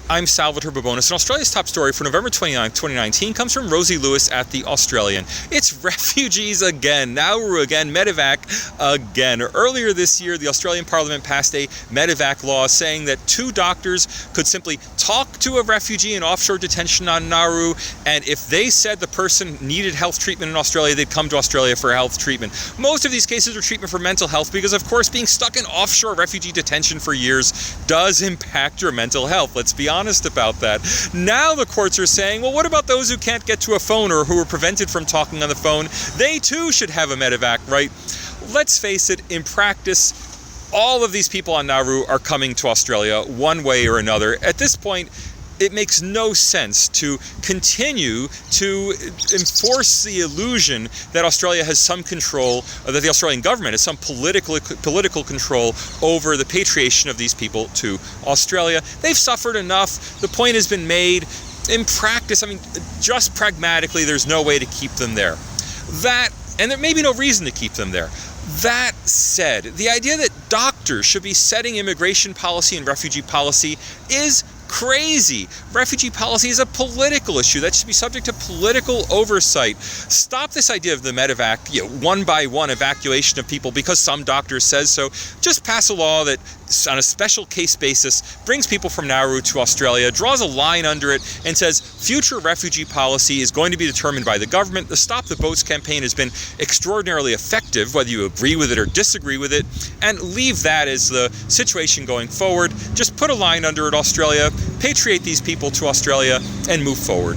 I'm Salvatore Babones, and Australia's top story for November 29, 2019 comes from Rosie Lewis at The Australian. It's refugees again, Nauru again, Medivac again. Earlier this year, the Australian Parliament passed a Medivac law saying that 2 doctors could simply talk to a refugee in offshore detention on Nauru, and if they said the person needed health treatment in Australia, they'd come to Australia for health treatment. Most of these cases are treatment for mental health because, of course, being stuck in offshore refugee detention for years does impact your mental health. Let's be honest about that. Now the courts are saying, well, what about those who can't get to a phone or who are prevented from talking on the phone? They too should have a Medivac, right? Let's face it, in practice, all of these people on Nauru are coming to Australia one way or another. At this point, it makes no sense to continue to enforce the illusion that Australia has some control, or that the Australian government has some political control over the patriation of these people to Australia. They've suffered enough. The point has been made. In practice, I mean, just pragmatically, there's no way to keep them there. And there may be no reason to keep them there. That said, the idea that doctors should be setting immigration policy and refugee policy is crazy. Refugee policy is a political issue that should be subject to political oversight. Stop this idea of the Medivac, one by one evacuation of people because some doctor says so. Just pass a law that, on a special case basis, brings people from Nauru to Australia, draws a line under it, and says future refugee policy is going to be determined by the government. The Stop the Boats campaign has been extraordinarily effective, whether you agree with it or disagree with it, and leave that as the situation going forward. Just put a line under it, Australia, patriate these people to Australia, and move forward.